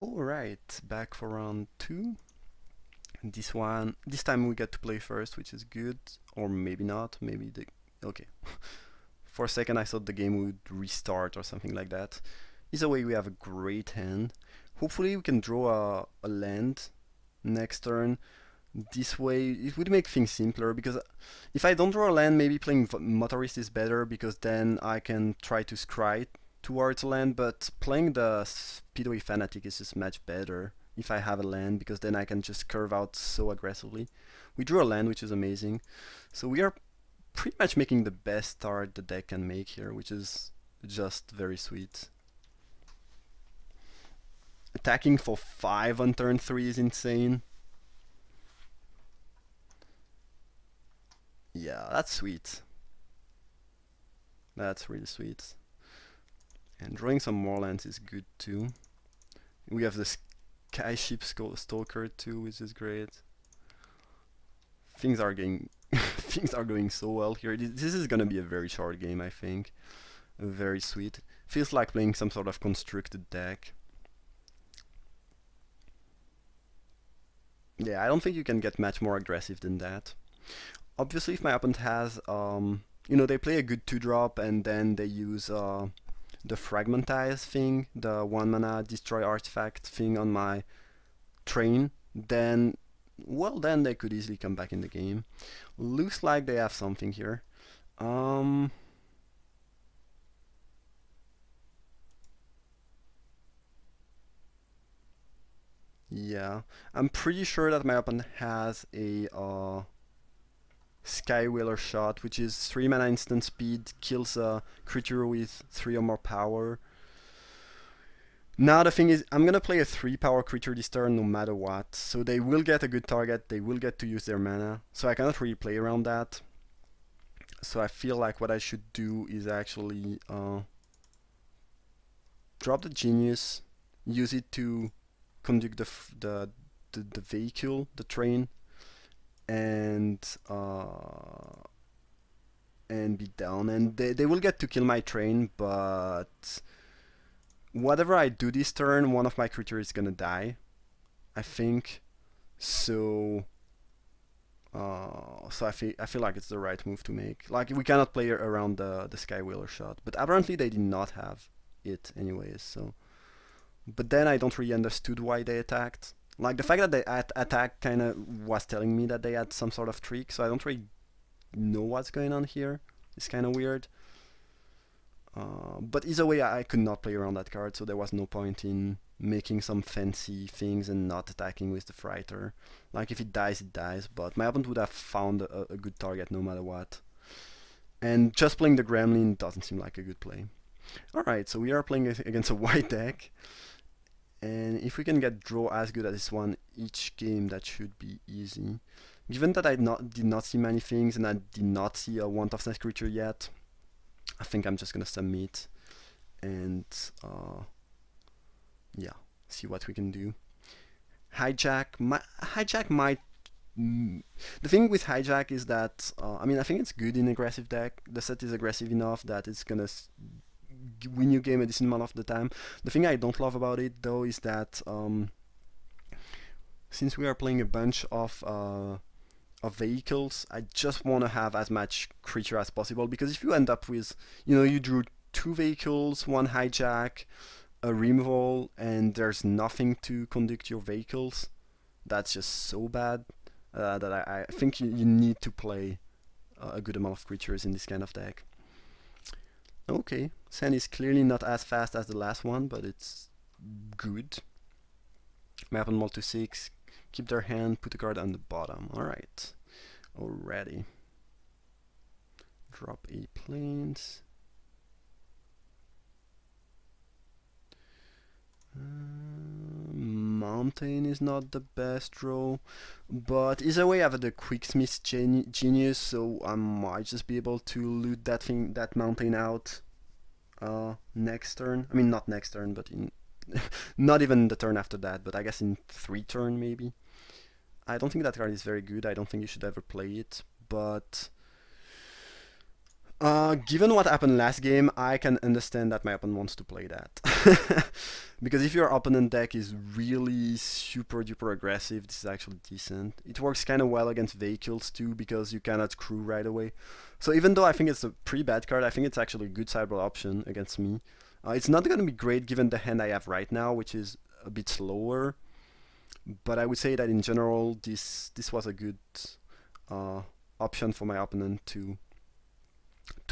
Alright, back for round 2. This time we get to play first, which is good. Or maybe not, okay. For a second I thought the game would restart or something like that. Either way, we have a great hand. Hopefully we can draw a land next turn. This way it would make things simpler, because if I don't draw a land, maybe playing Motorist is better, because then I can try to scry towards a land, but playing the Speedway Fanatic is just much better if I have a land, because then I can just curve out so aggressively. We drew a land, which is amazing. So we are pretty much making the best start the deck can make here, which is just very sweet. Attacking for 5 on turn 3 is insane. Yeah, that's sweet. That's really sweet. And drawing some more lands is good too. We have the Skyship Stalker too, which is great. Things are going things are going so well here. This is gonna be a very short game, I think. Very sweet. Feels like playing some sort of constructed deck. Yeah, I don't think you can get much more aggressive than that. Obviously, if my opponent has, they play a good 2-drop and then they use the Fragmentize thing, the 1 mana destroy artifact thing on my train, then, well, then they could easily come back in the game. Looks like they have something here. Yeah, I'm pretty sure that my opponent has a Skywhaler Shot, which is 3 mana instant speed, kills a creature with 3 or more power. Now the thing is, I'm gonna play a 3 power creature this turn no matter what, so they will get a good target, they will get to use their mana, so I cannot really play around that. So I feel like what I should do is actually drop the Genius, use it to conduct the vehicle, the train, and be down, and they will get to kill my train, but whatever I do this turn, one of my creatures is gonna die, I think. So I feel like it's the right move to make. Like, we cannot play around the Skywhaler Shot, but apparently they did not have it anyways. So, but then I don't really understood why they attacked. Like, the fact that they attacked kind of was telling me that they had some sort of trick, so I don't really know what's going on here. It's kind of weird. But either way, I could not play around that card, so there was no point in making some fancy things and not attacking with the Frighter. Like, if it dies, it dies, but my opponent would have found a good target no matter what. And just playing the Gremlin doesn't seem like a good play. Alright, so we are playing against a white deck. And if we can get draw as good as this one each game, that should be easy. Given that I did not see many things and I did not see a Want of Snatch creature yet, I think I'm just gonna submit and yeah, see what we can do. Hijack might. The thing with Hijack is that I mean, I think it's good in aggressive deck. The set is aggressive enough that it's gonna win your game a decent amount of the time. The thing I don't love about it though is that since we are playing a bunch of vehicles, I just want to have as much creature as possible, because if you end up with, you drew 2 vehicles, 1 hijack, a removal, and there's nothing to conduct your vehicles, that's just so bad that I think you need to play a good amount of creatures in this kind of deck. Okay, Sand is clearly not as fast as the last one, but it's good. Map on multi 6, keep their hand, put a card on the bottom. Alright, already. Drop a plains. Mountain is not the best draw, but either way I have the Quicksmith Genius, so I might just be able to loot that mountain out next turn. I mean, not next turn, but in not even the turn after that, but I guess in 3 turn maybe. I don't think that card is very good. I don't think you should ever play it, but Given what happened last game, I can understand that my opponent wants to play that. Because if your opponent deck is really super duper aggressive, this is actually decent. It works kind of well against vehicles too, because you cannot crew right away. So even though I think it's a pretty bad card, I think it's actually a good sideboard option against me. It's not going to be great given the hand I have right now, which is a bit slower. But I would say that in general, this was a good option for my opponent to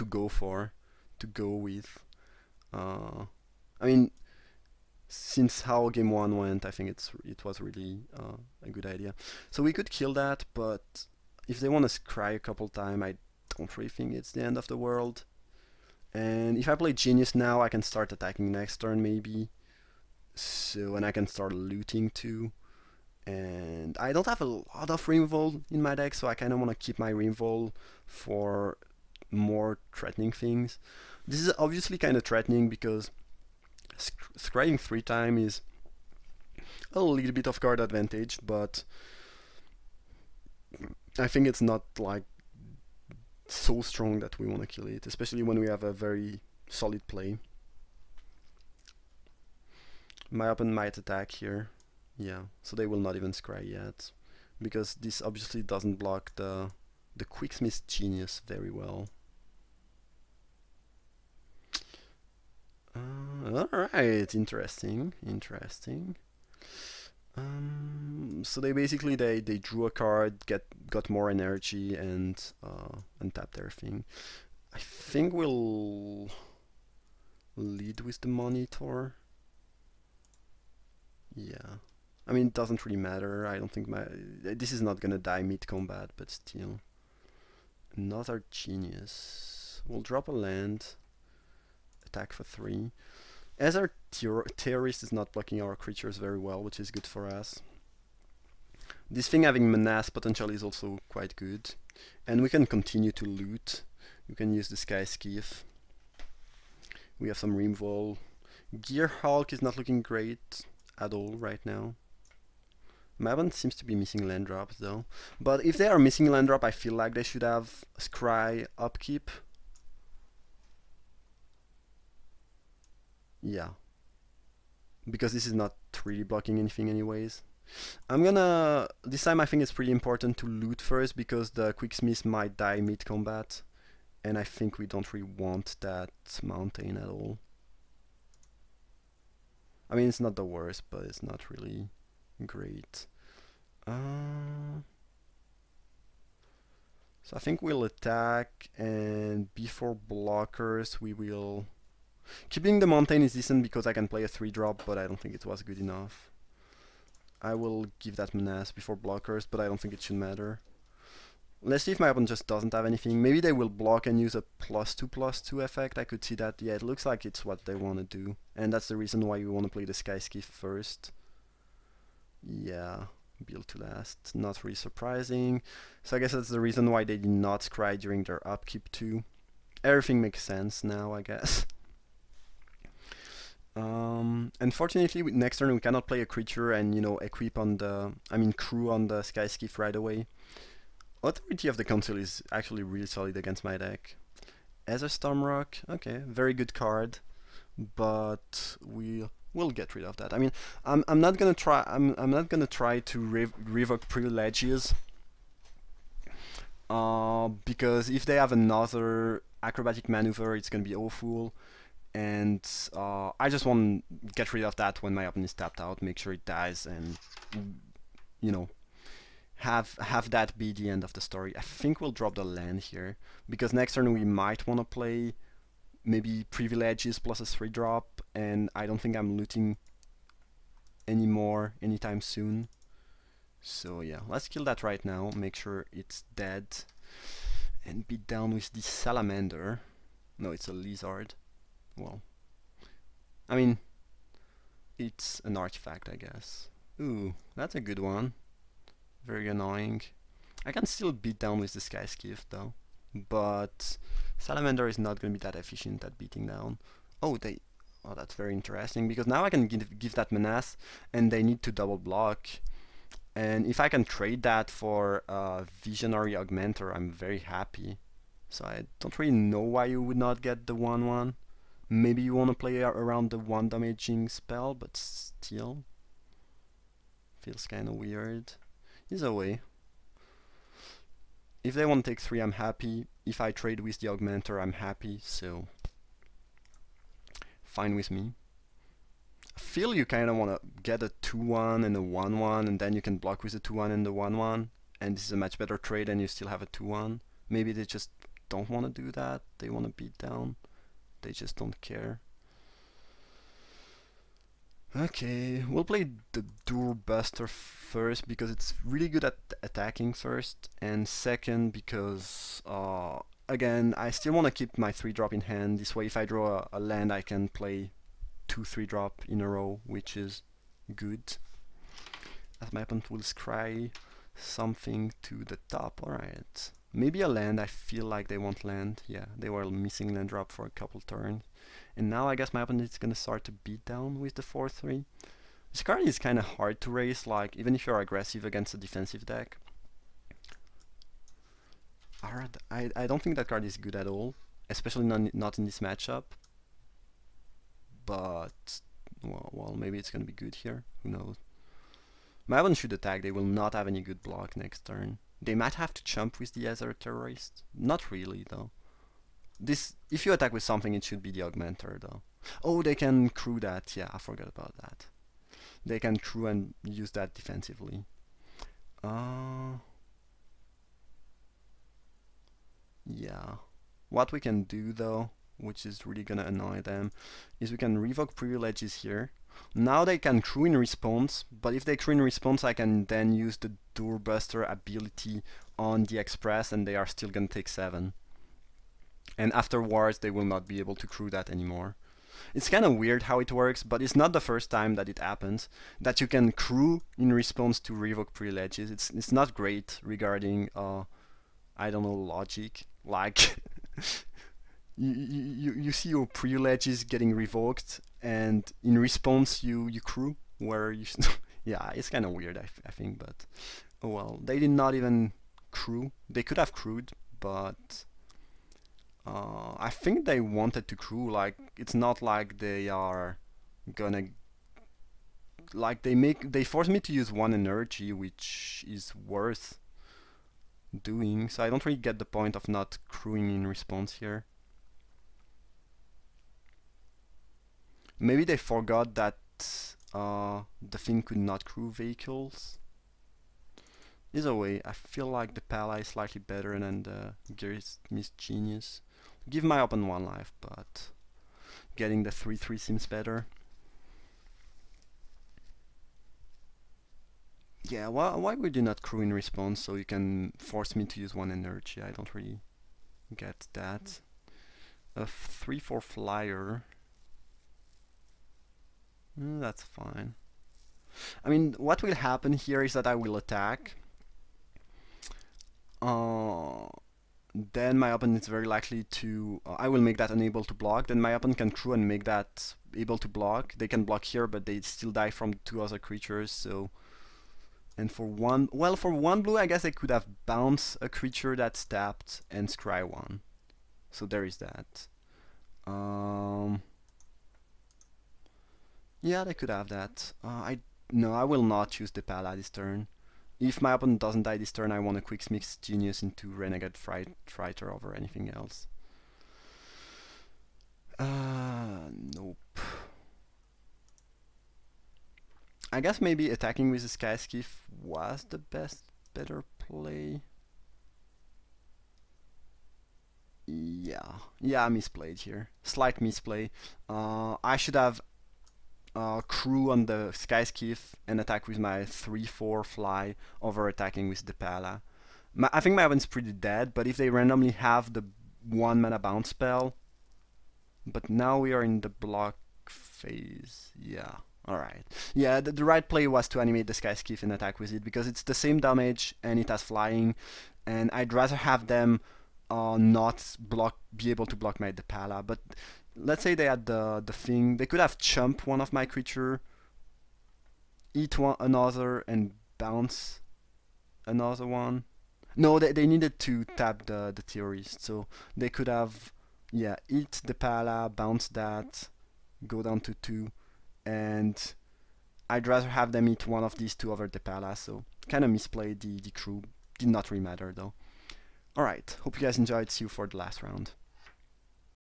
go with. I mean, since how game 1 went, I think it was really a good idea. So we could kill that, but if they want to scry a couple times, I don't really think it's the end of the world. And if I play Genius now, I can start attacking next turn maybe. So, and I can start looting too. And I don't have a lot of removal in my deck, so I kind of want to keep my removal for more threatening things. This is obviously kind of threatening because scrying 3 times is a little bit of card advantage, but I think it's not like so strong that we want to kill it, especially when we have a very solid play. My opponent might attack here. Yeah, so they will not even scry yet, because this obviously doesn't block the Quicksmith Genius very well. Alright, interesting. So they basically they drew a card, got more energy, and tapped everything. I think we'll lead with the Monitor. Yeah. I mean, it doesn't really matter. I don't think this is not gonna die mid-combat, but still. Another Genius. We'll drop a land. Attack for 3. As our Terrorist is not blocking our creatures very well, which is good for us. This thing having Menace potential is also quite good. And we can continue to loot. We can use the Sky Skiff. We have some removal. Gear Hulk is not looking great at all right now. My opponent seems to be missing land drops though. But if they are missing land drop, I feel like they should have Scry upkeep. Yeah. Because this is not really blocking anything anyways. This time I think it's pretty important to loot first, because the Quicksmith might die mid-combat. And I think we don't really want that mountain at all. I mean, it's not the worst, but it's not really great. So I think we'll attack, and before blockers we will... Keeping the mountain is decent because I can play a 3-drop, but I don't think it was good enough. I will give that Menace before blockers, but I don't think it should matter. Let's see if my opponent just doesn't have anything. Maybe they will block and use a +2/+2 effect. I could see that. Yeah, it looks like it's what they want to do. And that's the reason why you want to play the Sky Skiff first. Yeah, build to last. Not really surprising. So I guess that's the reason why they did not scry during their upkeep too. Everything makes sense now, I guess. Unfortunately, next turn we cannot play a creature and, you know, equip on the... crew on the Sky Skiff right away. Authority of the Council is actually really solid against my deck. As a Stormrock, okay, very good card, but we'll get rid of that. I mean, I'm not gonna try. I'm not gonna try to revoke privileges, because if they have another acrobatic maneuver, it's gonna be awful. And I just want to get rid of that when my opponent is tapped out, make sure it dies, and you know, have that be the end of the story. I think we'll drop the land here, because next turn we might want to play maybe privileges plus a 3-drop, and I don't think I'm looting anymore anytime soon. So yeah, let's kill that right now, make sure it's dead, and be down with the Salamander. No, it's a Lizard. Well, I mean, it's an artifact, I guess. Ooh, that's a good one. Very annoying. I can still beat down with the Sky Skiff though, but Salamander is not going to be that efficient at beating down. Oh, that's very interesting, because now I can give that Menace, and they need to double block. And if I can trade that for Visionary Augmenter, I'm very happy. So I don't really know why you would not get the 1/1. Maybe you want to play around the 1 damaging spell, but still feels kind of weird. Either way, if they want to take 3, I'm happy. If I trade with the Augmenter, I'm happy, so fine with me. I feel you kind of want to get a 2/1 and a 1/1, and then you can block with the 2/1 and the 1/1, and this is a much better trade and you still have a 2/1. Maybe they just don't want to do that. They want to beat down. They just don't care. Okay, we'll play the Doorbuster first because it's really good at attacking first, and second because again, I still want to keep my 3-drop in hand. This way if I draw a land I can play 2 3-drop in a row, which is good. As my opponent will scry something to the top. Alright. Maybe a land. I feel like they want land. Yeah, they were missing land drop for a couple turns. And now I guess my opponent is gonna start to beat down with the 4/3. This card is kinda hard to raise, like even if you're aggressive against a defensive deck. I don't think that card is good at all, especially not in this matchup. But well, maybe it's gonna be good here. Who knows? My opponent should attack. They will not have any good block next turn. They might have to chump with the Ether Terrorist. Not really though. This, if you attack with something, it should be the Augmenter though. Oh, they can crew that. Yeah, I forgot about that. They can crew and use that defensively. Yeah. What we can do though, which is really gonna annoy them, is we can revoke privileges here. Now they can crew in response, but if they crew in response I can then use the Doorbuster ability on the Express and they are still gonna take 7. And afterwards they will not be able to crew that anymore. It's kind of weird how it works, but it's not the first time that it happens, that you can crew in response to revoke privileges. It's not great regarding, I don't know, logic. Like, you see your privileges getting revoked, and in response you crew, where you... yeah, it's kind of weird, I think, but... oh well, they did not even crew. They could have crewed, but... I think they wanted to crew. Like, it's not like they are gonna... like, they force me to use 1 energy, which is worth doing, so I don't really get the point of not crewing in response here. Maybe they forgot that the thing could not crew vehicles. Either way, I feel like the Pala is slightly better than the Miss Genius. Give my opponent 1 life, but getting the 3/3 seems better. Yeah, why would you not crew in response so you can force me to use 1 energy? I don't really get that. A 3/4 flyer. That's fine. I mean, what will happen here is that I will attack. Then my opponent is very likely to... I will make that unable to block. Then my opponent can crew and make that able to block. They can block here, but they still die from 2 other creatures, so... and for 1... well, for 1 blue, I guess I could have bounced a creature that's tapped and scry 1. So there is that. Yeah, they could have that. No, I will not choose the Pala this turn. If my opponent doesn't die this turn, I want a quick mix Genius into Renegade Fighter over anything else. Nope. I guess maybe attacking with the Sky Skiff was the better play. Yeah, misplayed here. Slight misplay. I should have crew on the Sky Skiff and attack with my 3/4 fly over attacking with the Pala. I think my opponent's pretty dead, but if they randomly have the 1 mana bounce spell... but now we are in the block phase. Yeah, alright. Yeah, the right play was to animate the Sky Skiff and attack with it, because it's the same damage and it has flying, and I'd rather have them not be able to block my Depala. But let's say they had the thing, they could have chump one of my creature, eat another, and bounce another one. No, they needed to tap the terrorist, so they could have, yeah, eat the pala, bounce that, go down to 2, and I'd rather have them eat one of these two over the pala, so kind of misplayed the crew. Did not really matter though. Alright, hope you guys enjoyed. See you for the last round.